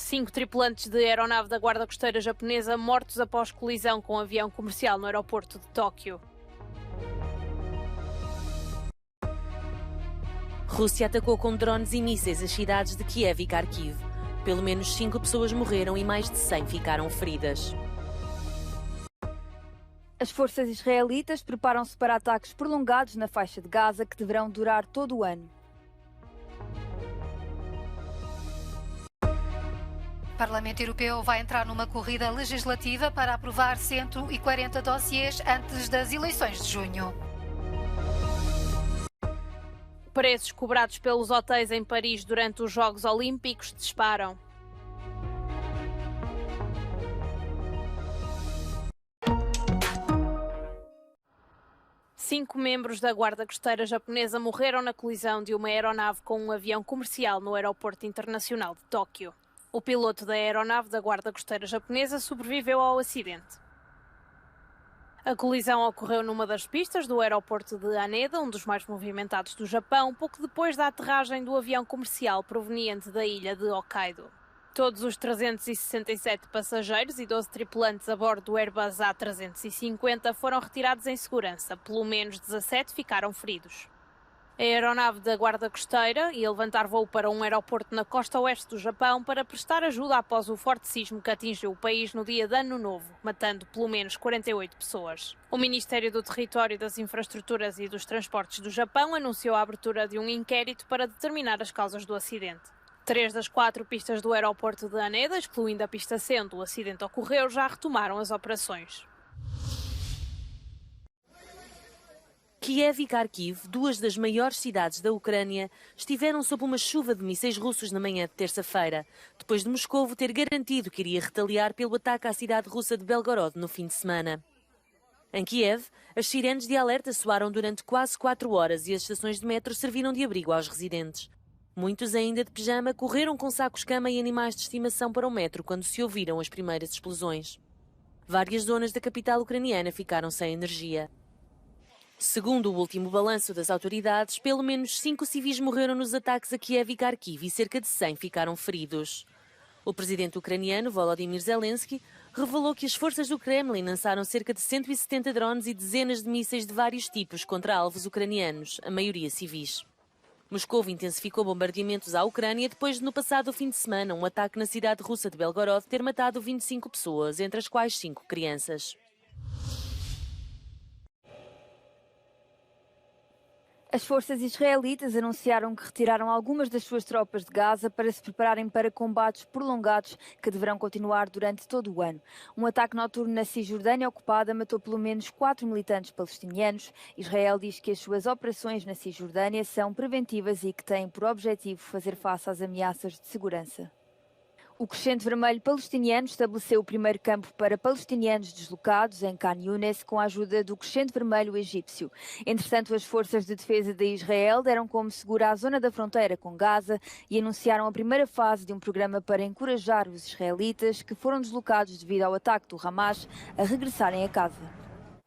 5 tripulantes de aeronave da Guarda Costeira japonesa mortos após colisão com um avião comercial no aeroporto de Tóquio. Rússia atacou com drones e mísseis as cidades de Kiev e Kharkiv. Pelo menos 5 pessoas morreram e mais de 100 ficaram feridas. As forças israelitas preparam-se para ataques prolongados na faixa de Gaza que deverão durar todo o ano. O Parlamento Europeu vai entrar numa corrida legislativa para aprovar 140 dossiês antes das eleições de junho. Preços cobrados pelos hotéis em Paris durante os Jogos Olímpicos disparam. Cinco membros da Guarda Costeira japonesa morreram na colisão de uma aeronave com um avião comercial no Aeroporto Internacional de Tóquio. O piloto da aeronave da Guarda Costeira japonesa sobreviveu ao acidente. A colisão ocorreu numa das pistas do aeroporto de Haneda, um dos mais movimentados do Japão, pouco depois da aterragem do avião comercial proveniente da ilha de Hokkaido. Todos os 367 passageiros e 12 tripulantes a bordo do Airbus A350 foram retirados em segurança. Pelo menos 17 ficaram feridos. A aeronave da Guarda Costeira ia levantar voo para um aeroporto na costa oeste do Japão para prestar ajuda após o forte sismo que atingiu o país no dia de Ano Novo, matando pelo menos 48 pessoas. O Ministério do Território, das Infraestruturas e dos Transportes do Japão anunciou a abertura de um inquérito para determinar as causas do acidente. 3 das 4 pistas do aeroporto de Haneda, excluindo a pista C onde o acidente ocorreu, já retomaram as operações. Kiev e Kharkiv, duas das maiores cidades da Ucrânia, estiveram sob uma chuva de mísseis russos na manhã de terça-feira, depois de Moscovo ter garantido que iria retaliar pelo ataque à cidade russa de Belgorod no fim de semana. Em Kiev, as sirenes de alerta soaram durante quase 4 horas e as estações de metro serviram de abrigo aos residentes. Muitos, ainda de pijama, correram com sacos-cama e animais de estimação para o metro quando se ouviram as primeiras explosões. Várias zonas da capital ucraniana ficaram sem energia. Segundo o último balanço das autoridades, pelo menos 5 civis morreram nos ataques a Kiev e Kharkiv e cerca de 100 ficaram feridos. O presidente ucraniano, Volodymyr Zelensky, revelou que as forças do Kremlin lançaram cerca de 170 drones e dezenas de mísseis de vários tipos contra alvos ucranianos, a maioria civis. Moscou intensificou bombardeamentos à Ucrânia depois de, no passado fim de semana, um ataque na cidade russa de Belgorod ter matado 25 pessoas, entre as quais 5 crianças. As forças israelitas anunciaram que retiraram algumas das suas tropas de Gaza para se prepararem para combates prolongados que deverão continuar durante todo o ano. Um ataque noturno na Cisjordânia ocupada matou pelo menos 4 militantes palestinianos. Israel diz que as suas operações na Cisjordânia são preventivas e que têm por objetivo fazer face às ameaças de segurança. O Crescente Vermelho palestiniano estabeleceu o primeiro campo para palestinianos deslocados em Khan Younes com a ajuda do Crescente Vermelho egípcio. Entretanto, as forças de defesa de Israel deram como segura a zona da fronteira com Gaza e anunciaram a primeira fase de um programa para encorajar os israelitas que foram deslocados devido ao ataque do Hamas a regressarem a casa.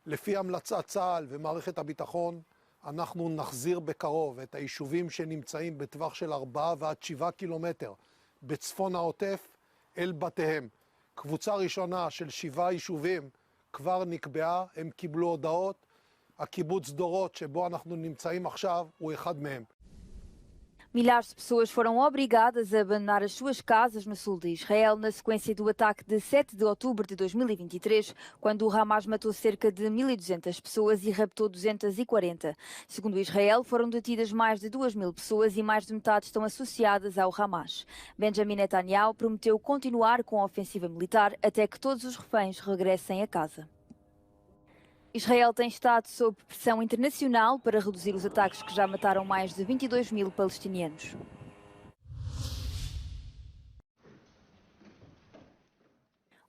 לפי המלצת צה"ל ומערכת הביטחון, אנחנו נחזיר בקרוב את היישובים שנמצאים בטווח של 4 ועד 7 קילומטר. בצפון העוטף אל בתיהם. קבוצה ראשונה של 7 יישובים כבר נקבעה, הם קיבלו הודעות. הקיבוץ דורות שבו אנחנו נמצאים עכשיו הוא אחד מהם. Milhares de pessoas foram obrigadas a abandonar as suas casas no sul de Israel na sequência do ataque de 7 de outubro de 2023, quando o Hamas matou cerca de 1.200 pessoas e raptou 240. Segundo Israel, foram detidas mais de 2.000 pessoas e mais de metade estão associadas ao Hamas. Benjamin Netanyahu prometeu continuar com a ofensiva militar até que todos os reféns regressem a casa. Israel tem estado sob pressão internacional para reduzir os ataques que já mataram mais de 22.000 palestinianos.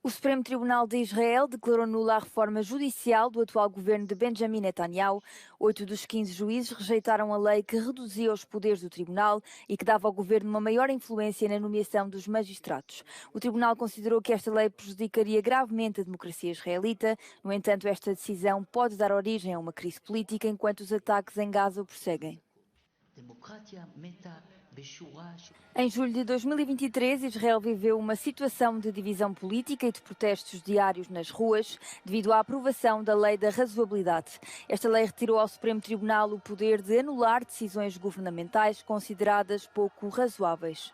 O Supremo Tribunal de Israel declarou nula a reforma judicial do atual governo de Benjamin Netanyahu. 8 dos 15 juízes rejeitaram a lei que reduzia os poderes do tribunal e que dava ao governo uma maior influência na nomeação dos magistrados. O tribunal considerou que esta lei prejudicaria gravemente a democracia israelita. No entanto, esta decisão pode dar origem a uma crise política enquanto os ataques em Gaza o prosseguem. Em julho de 2023, Israel viveu uma situação de divisão política e de protestos diários nas ruas devido à aprovação da Lei da Razoabilidade. Esta lei retirou ao Supremo Tribunal o poder de anular decisões governamentais consideradas pouco razoáveis.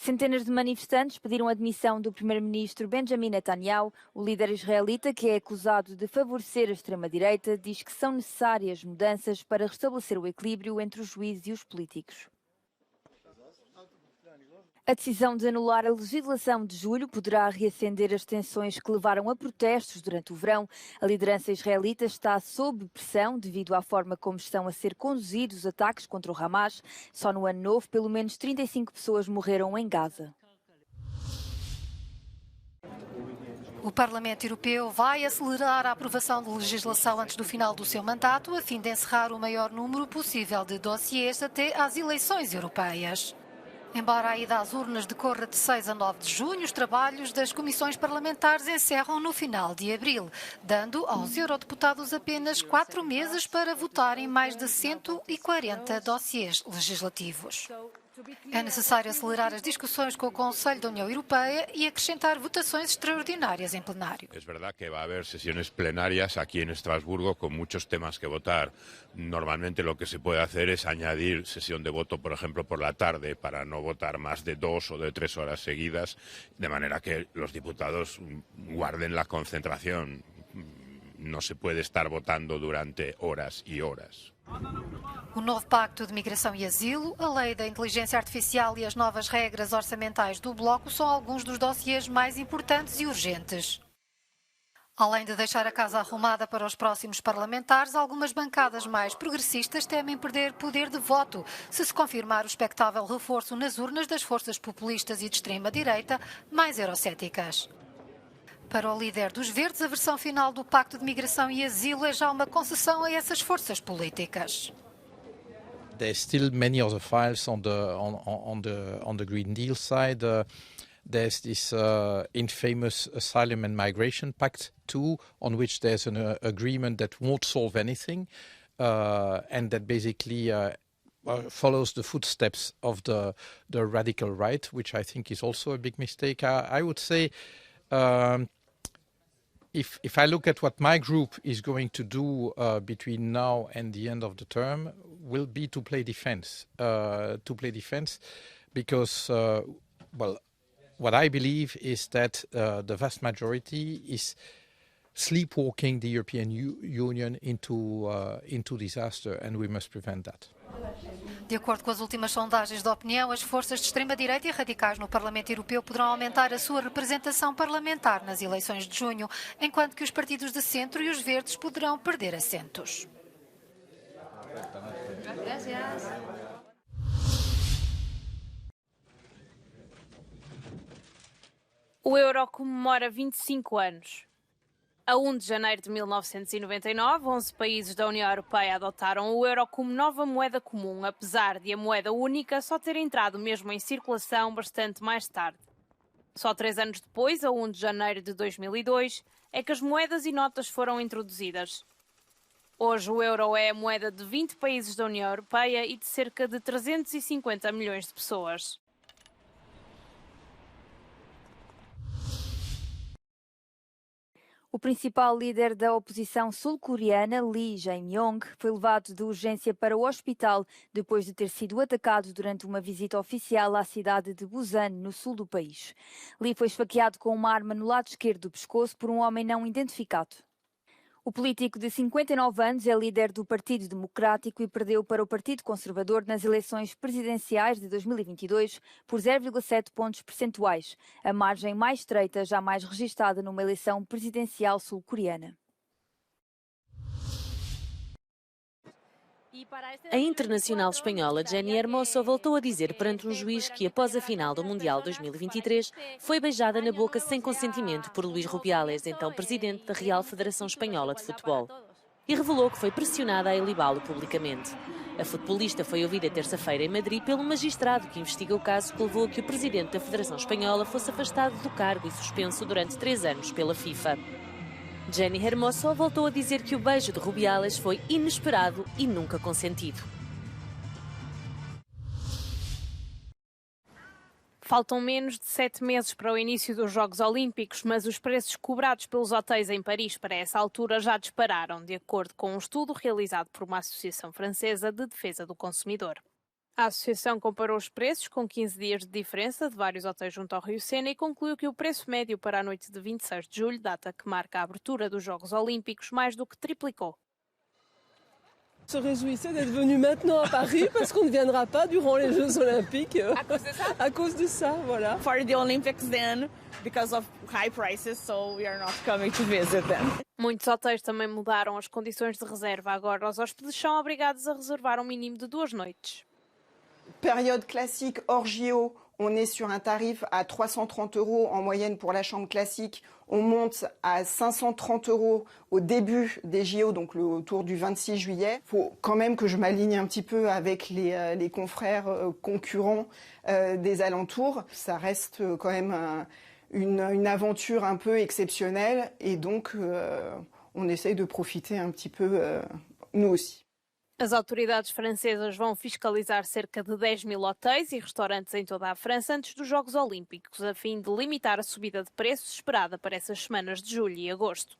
Centenas de manifestantes pediram a demissão do primeiro-ministro Benjamin Netanyahu. O líder israelita, que é acusado de favorecer a extrema-direita, diz que são necessárias mudanças para restabelecer o equilíbrio entre os juízes e os políticos. A decisão de anular a legislação de julho poderá reacender as tensões que levaram a protestos durante o verão. A liderança israelita está sob pressão devido à forma como estão a ser conduzidos os ataques contra o Hamas. Só no ano novo, pelo menos 35 pessoas morreram em Gaza. O Parlamento Europeu vai acelerar a aprovação de legislação antes do final do seu mandato, a fim de encerrar o maior número possível de dossiês até às eleições europeias. Embora a ida às urnas decorra de 6 a 9 de junho, os trabalhos das comissões parlamentares encerram no final de abril, dando aos eurodeputados apenas 4 meses para votarem mais de 140 dossiês legislativos. É necessário acelerar as discussões com o Conselho da União Europeia e acrescentar votações extraordinárias em plenário. Es verdad que va a haber sesiones plenarias aquí en Estrasburgo con muchos temas que votar. Normalmente lo que se puede hacer es añadir sesión de voto, por ejemplo, por la tarde para no votar más de 2 o de 3 horas seguidas, de manera que los diputados guarden la concentración. No se puede estar votando durante horas y horas. O novo Pacto de Migração e Asilo, a Lei da Inteligência Artificial e as novas regras orçamentais do Bloco são alguns dos dossiês mais importantes e urgentes. Além de deixar a casa arrumada para os próximos parlamentares, algumas bancadas mais progressistas temem perder poder de voto se confirmar o expectável reforço nas urnas das forças populistas e de extrema-direita mais eurocéticas. Para o líder dos Verdes, a versão final do Pacto de Migração e Asilo é já uma concessão a essas forças políticas. There's still many other files on the Green Deal side. There's this infamous Asylum and Migration Pact too, on which there's an agreement that won't solve anything, and that basically follows the footsteps of the radical right, which I think is also a big mistake. I would say, if I look at what my group is going to do between now and the end of the term, will be to play defense. Because, well, what I believe is that the vast majority is sleepwalking the European Union into disaster, and we must prevent that. De acordo com as últimas sondagens de opinião, as forças de extrema-direita e radicais no Parlamento Europeu poderão aumentar a sua representação parlamentar nas eleições de junho, enquanto que os partidos de centro e os verdes poderão perder assentos. O euro comemora 25 anos. A 1 de janeiro de 1999, 11 países da União Europeia adotaram o euro como nova moeda comum, apesar de a moeda única só ter entrado mesmo em circulação bastante mais tarde. Só 3 anos depois, a 1 de janeiro de 2002, é que as moedas e notas foram introduzidas. Hoje o euro é a moeda de 20 países da União Europeia e de cerca de 350 milhões de pessoas. O principal líder da oposição sul-coreana, Lee Jae-myung, foi levado de urgência para o hospital depois de ter sido atacado durante uma visita oficial à cidade de Busan, no sul do país. Lee foi esfaqueado com uma arma no lado esquerdo do pescoço por um homem não identificado. O político de 59 anos é líder do Partido Democrático e perdeu para o Partido Conservador nas eleições presidenciais de 2022 por 0,7 pontos percentuais, a margem mais estreita jamais registada numa eleição presidencial sul-coreana. A internacional espanhola Jenny Hermoso voltou a dizer perante um juiz que, após a final do Mundial 2023, foi beijada na boca sem consentimento por Luís Rubiales, então presidente da Real Federação Espanhola de Futebol, e revelou que foi pressionada a ilibá-lo publicamente. A futebolista foi ouvida terça-feira em Madrid pelo magistrado que investiga o caso que levou a que o presidente da Federação Espanhola fosse afastado do cargo e suspenso durante 3 anos pela FIFA. Jenny Hermoso voltou a dizer que o beijo de Rubiales foi inesperado e nunca consentido. Faltam menos de 7 meses para o início dos Jogos Olímpicos, mas os preços cobrados pelos hotéis em Paris para essa altura já dispararam, de acordo com um estudo realizado por uma associação francesa de defesa do consumidor. A associação comparou os preços com 15 dias de diferença de vários hotéis junto ao Rio Sena e concluiu que o preço médio para a noite de 26 de julho, data que marca a abertura dos Jogos Olímpicos, mais do que triplicou. Se réjouissait d'être venu maintenant à Paris parce qu'on ne viendra pas durant les Jeux Olympiques. À cause de ça? À cause de ça, voilà. For the Olympics then, because of high prices, so we are not coming to visit them. Muitos hotéis também mudaram as condições de reserva. Agora os hóspedes são obrigados a reservar um mínimo de 2 noites. Période classique hors JO, on est sur un tarif à 330 € en moyenne pour la chambre classique. On monte à 530 € au début des JO, donc autour du 26 juillet. Il faut quand même que je m'aligne un petit peu avec les confrères concurrents des alentours. Ça reste quand même une aventure un peu exceptionnelle et donc on essaye de profiter un petit peu nous aussi. As autoridades francesas vão fiscalizar cerca de 10.000 hotéis e restaurantes em toda a França antes dos Jogos Olímpicos, a fim de limitar a subida de preços esperada para essas semanas de julho e agosto.